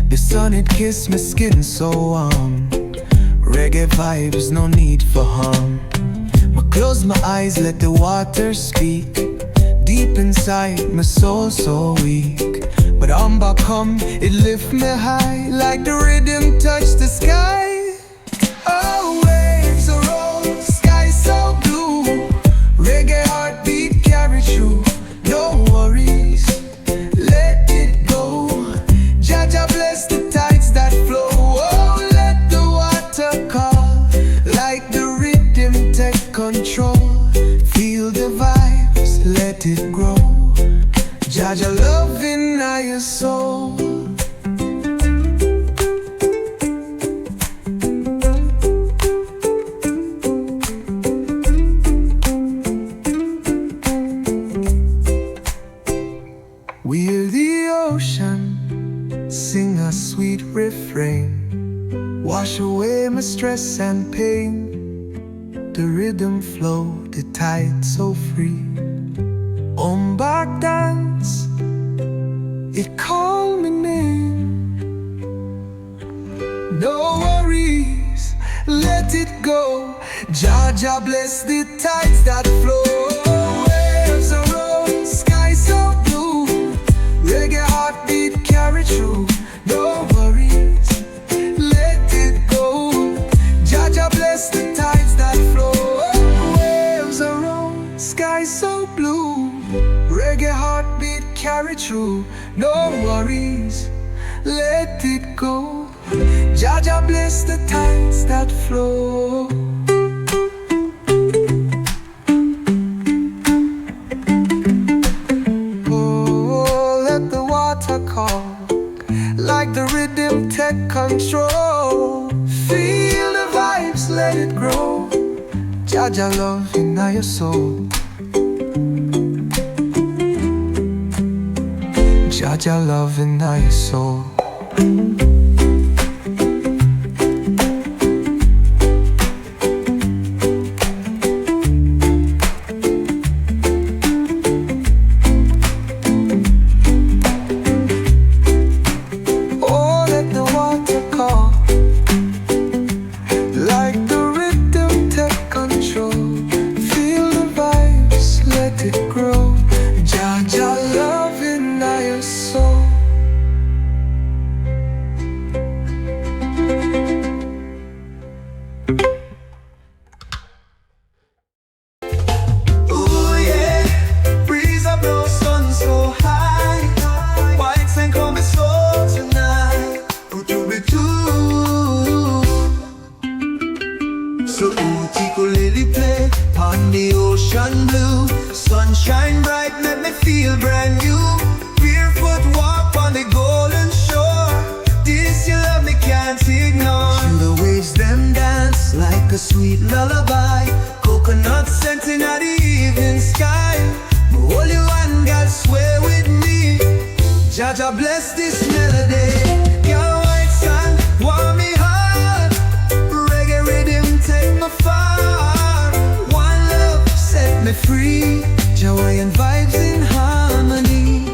The sun, it kiss my skin so warm. Reggae vibes, no need for harm. I close my eyes, let the water speak. Deep inside, my soul so weak. But Amba come, it lift me high, like the rhythm touch the sky. Oh, waves are roll, sky so blue. Reggae heartbeat carry through. No worries, let it go. Jaja bless the tides that flow. Oh, let the water call, like the rhythm take control. Feel the vibes, let it grow. Jaja love in your soul. We hear the ocean sing a sweet refrain, wash away my stress and pain. The rhythm flow, the tide so free. Back dance, it call me name. No worries, let it go. Jah bless the tides that flow. Waves are roll, sky so blue. Reggae heartbeat carry through. No worries, let it go. Jah bless the tides that flow. Waves are roll, sky so blue. Reggae heartbeat carry through. No worries, let it go. Jah bless the tides that flow. Oh, let the water call, like the rhythm take control. Feel the vibes, let it grow. Jah love in your soul. Jah love in your soul. Oh, let the water call, like the rhythm take control. Feel the vibes, let it grow. Jah love in your soul. Ooh yeah, breeze up, no sun so high. Whites and coming slow tonight. Put you be too. So ukulele play on the ocean blue. Sunshine bright, make me feel brand new. Barefoot walk on the golden shore. This your love me can't ignore. Feel the waves them dance like a sweet lullaby. Coconut scent in the evening sky. Hold you and God swear with me. Jah bless this melody. Your white sun warm me heart. Reggae rhythm take me far. One love set me free. Joy and vibes in harmony.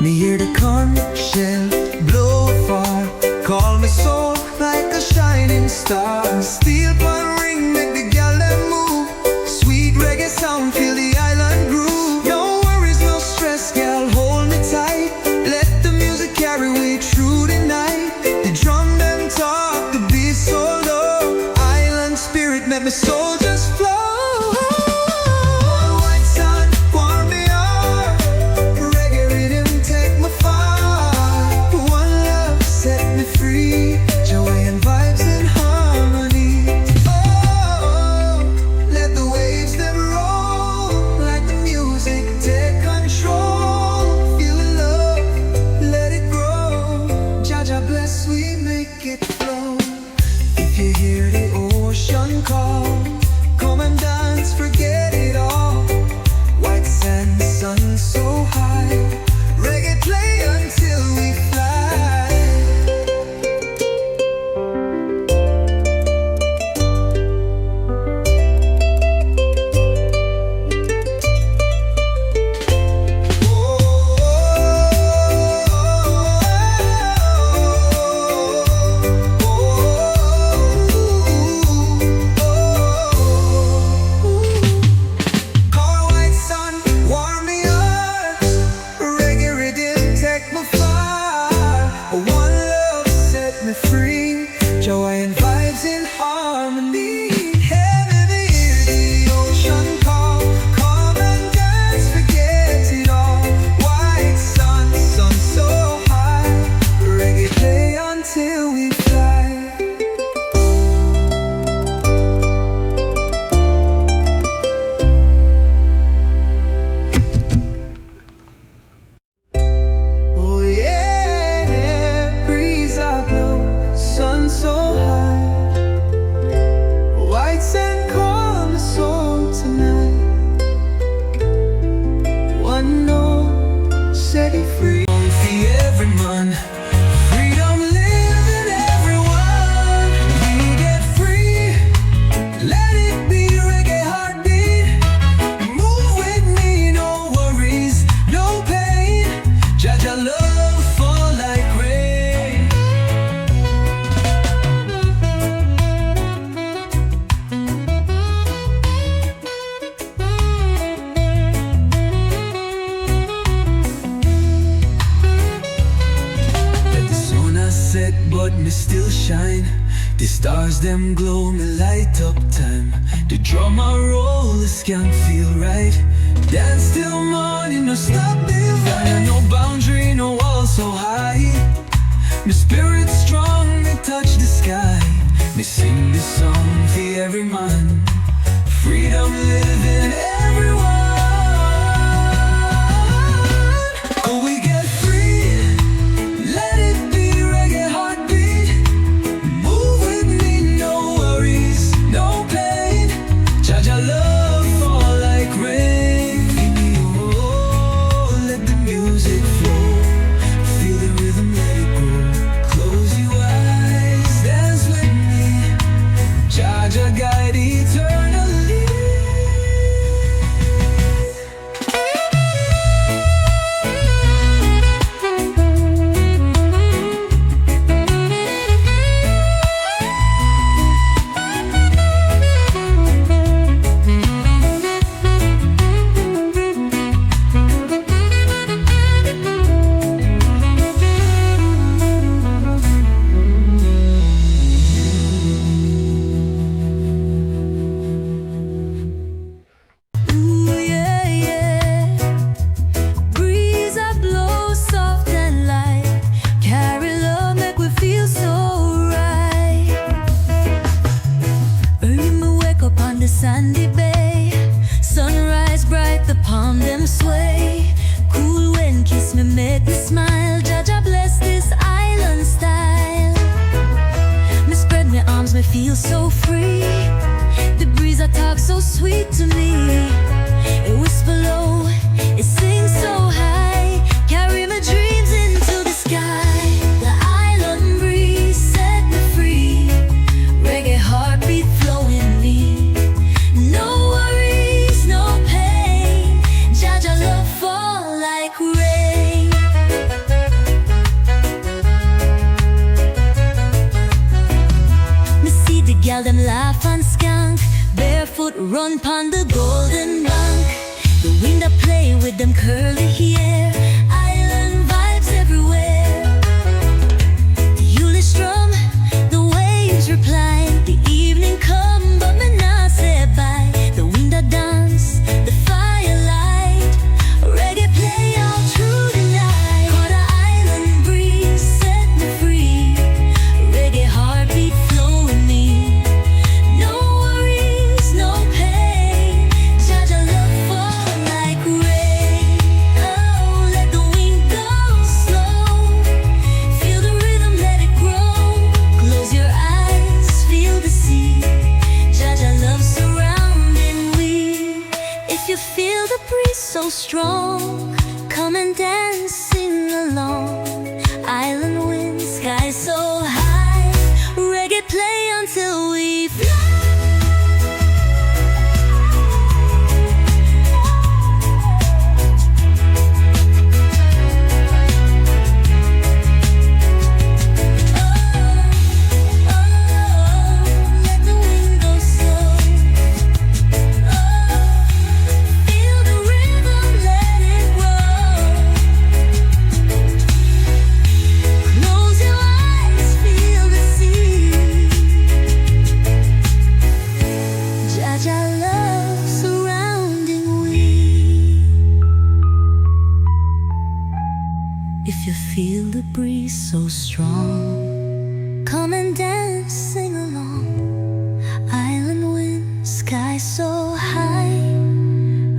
Me hear the conch shell blow far. Call me soul like a shining star. Steel pan ring make the gal them move. Sweet reggae sound fill the island groove. No worries, no stress, gal, hold me tight. Let the music carry way through the night. The drum them talk, the beat so low. Island spirit make me soul just flow. White sun warm me up. Reggae rhythm take me far. One love set me free. Joy and vibes in harmony. Oh, let the waves them roll, like the music take control. Feel the love, let it grow. Jah bless, we make it flow. If you hear the ocean call, come and The stars them glow, me light up time. The drum I roll, this can feel right. Dance till morning, no stop divine. No boundary, no wall so high. My spirit strong, me touch the sky. Me sing this song for every man. Freedom living everyone. Oh, we get free. Let it be reggae heartbeat. Move with me, no worries, no pain. Jaja love fall like rain. Oh, let the music flow. Feel the rhythm, let it go. Close your eyes, dance with me. Jaja guide eternally. Ooh, yeah, yeah. Breeze I blow soft and light. Carry love, make we feel so right. Early me wake up on the sandy bay. Sunrise bright, the palm them sway. Cool wind kiss me, make me smile. Jaja bless this island style. Me spread my arms, me feel so free. The breeze I talk so sweet to me. It whisper low, it sings so high. Carry my dreams into the sky. The island breeze set me free. Reggae heartbeat flowing me. No worries, no pain. Jaja love fall like rain. Me see the gal them laugh and skunk. Barefoot run pon the golden bank. The wind I play with them curly hair. Island vibes everywhere. The Yule strum, the waves reply. The evening come, but me not say bye. The wind I dance, the firelight. Reggae play all through the night. Caught the island breeze, set me free. Reggae heartbeat flowing me. No worries, no pain. Jaja love fall like rain. Oh, let the wind go slow. Feel the rhythm, let it grow. Close your eyes, feel the sea. Jaja love surrounding we. If you feel the breeze so strong, come and dance, sing along. Island wind, sky so high. Reggae play until we fly. Let the wind go slow. Feel the rhythm, let it grow. Close your eyes, feel the sea. Jaja love surrounding we. If you feel the breeze so strong, come and dance, sing along. Island wind, sky so high.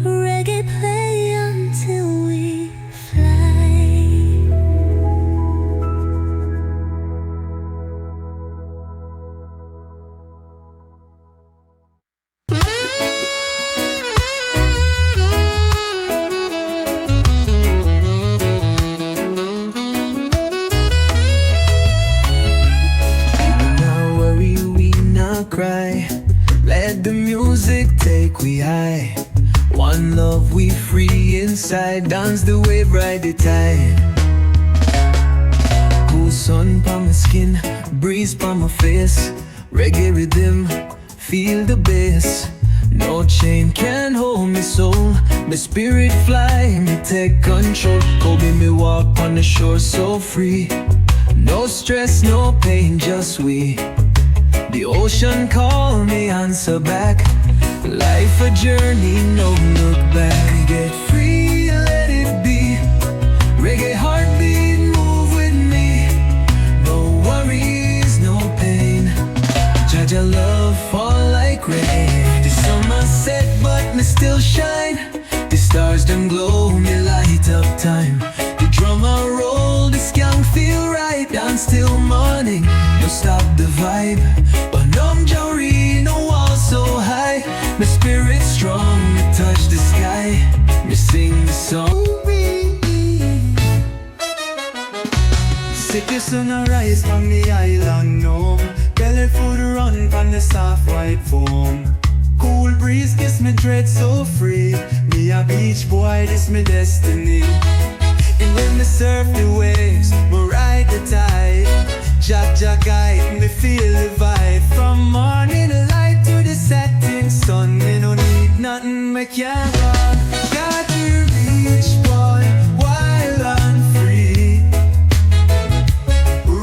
Reggae play until we fly. Not worry, we not cry. Let the music take we high. One love, we free inside. Dance the wave, ride the tide. Cool sun pa my skin, breeze pa my face. Reggae rhythm, feel the bass. No chain can hold me soul. My spirit fly, me take control. Kobe me walk on the shore so free. No stress, no pain, just we. The ocean call me, answer back. Life a journey, no look back. Get free, let it be. Reggae heartbeat, move with me. No worries, no pain. Jaja love fall like rain. The summer set but me still shine. The stars them glow, me light up time. The drummer roll, the skunk feel right. Dance till morning, no stop the vibe. But numb Jowry, no wall so high. My spirit strong, me touch the sky. Me sing the song. City sunrise from the island home. Belly food run from the soft white foam. Cool breeze kiss me dread so free. Me a beach boy, this me destiny. And when me surf the waves, me ride the tide. Jaja guide me feel the vibe. From morning light to the setting sun. Me no need nothing, me can't run. Got to reach boy, wild and free.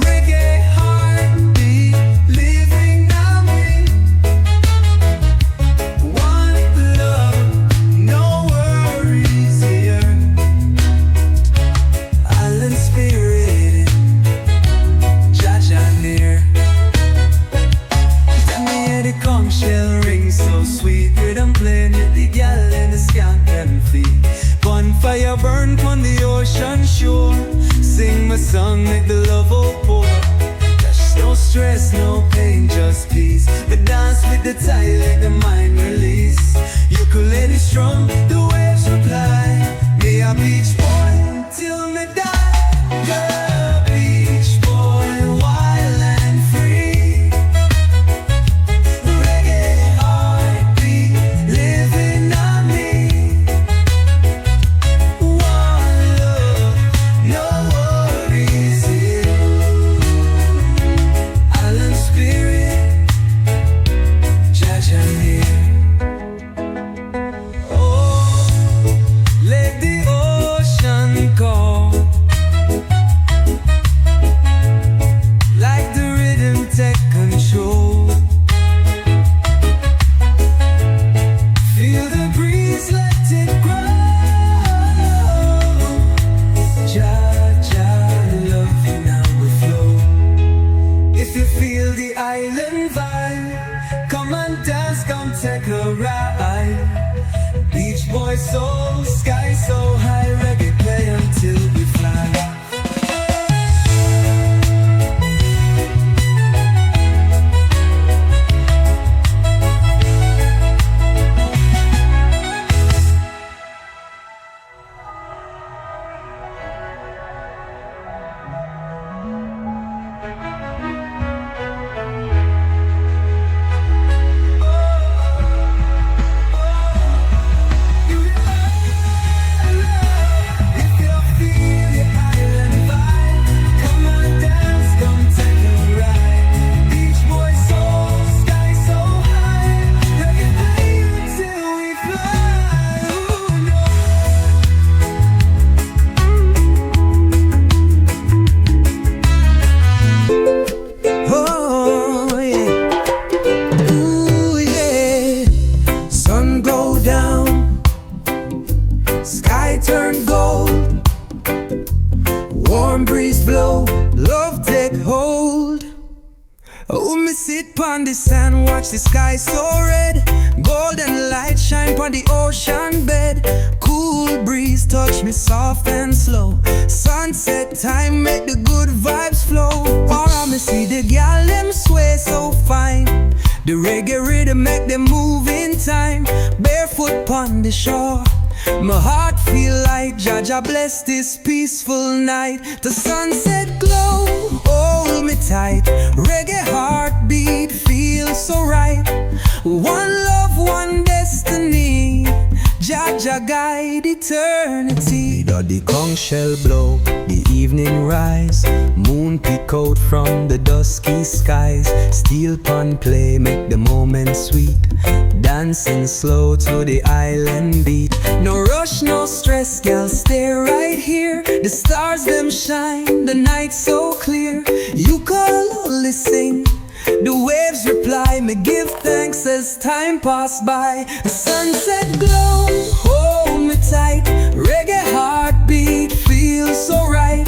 Reggae heartbeat, living now me. One love, no worries here. Island spirit, Jaja near. Tell me how the conch shell ring so sweet. Rhythm playing with the gal and the skank them feet. Bonfire burn on the ocean shore. Sing my song, make the love all pour. There's no stress, no pain, just peace. The dance with the tide, let the mind release. Ukulele strum, the waves reply. Me a beach boy till me die. Girl, beach boy, wild and free. Reggae heartbeat, living on me. One love, no worries here. Island spirit, Jaja near. Oh, let the ocean call. Like the rhythm take control. Feel the breeze, let it grow. Jaja love you now will flow. If you feel the island vibe, come and dance, come take a ride. Beach boy soul, sky so high. Reggae play until we fly. If you feel the island vibe, come and dance, come take a ride. Beach boy soul, sky so high. Reggae play until we fly. Ooh, no. Oh yeah, ooh yeah. Sun go down, sky turn gold. Warm breeze blow, love take hold. Oh, me sit pon the sand, watch the sky so red. Golden light shine pon the ocean bed. Cool breeze touch me soft and slow. Sunset time make the good vibes flow. Or me see the gal them sway so fine. The reggae rhythm make them move in time. Barefoot pon the shore, my heart feel like Jaja bless this peaceful night. The sunset glow, hold me tight. Reggae heartbeat feels so right. One love, one destiny. Jaja guide eternity. The conch shell blow, the evening rise. Moon peek out from the dusky skies. Steel pan play, make the moment sweet. Dancing slow to the island beat. No rush, no stress, girl, stay right here. The stars them shine, the night so clear. You call, only sing. The waves reply, me give thanks as time pass by. The sunset glow, hold me tight. Reggae heartbeat feels so right.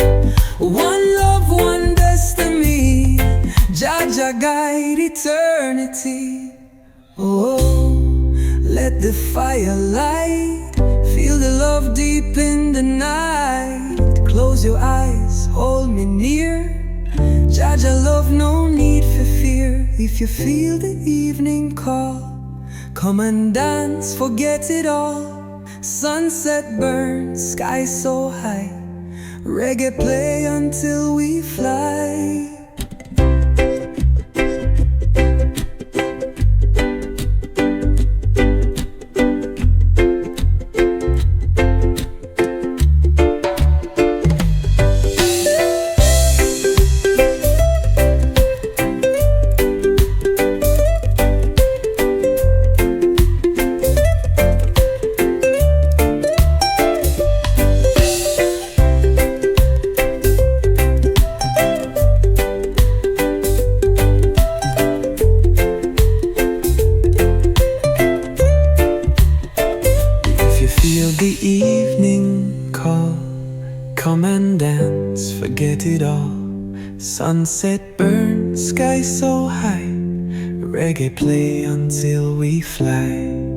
One love, one destiny. Jah guide eternity. Oh, let the fire light. Feel the love deep in the night. Close your eyes, hold me near. Jah love, no need for fear. If you feel the evening call, come and dance, forget it all. Sunset burns, sky so high. Reggae play until we fly. Feel the evening call, come and dance, forget it all. Sunset burns, sky so high. Reggae play until we fly.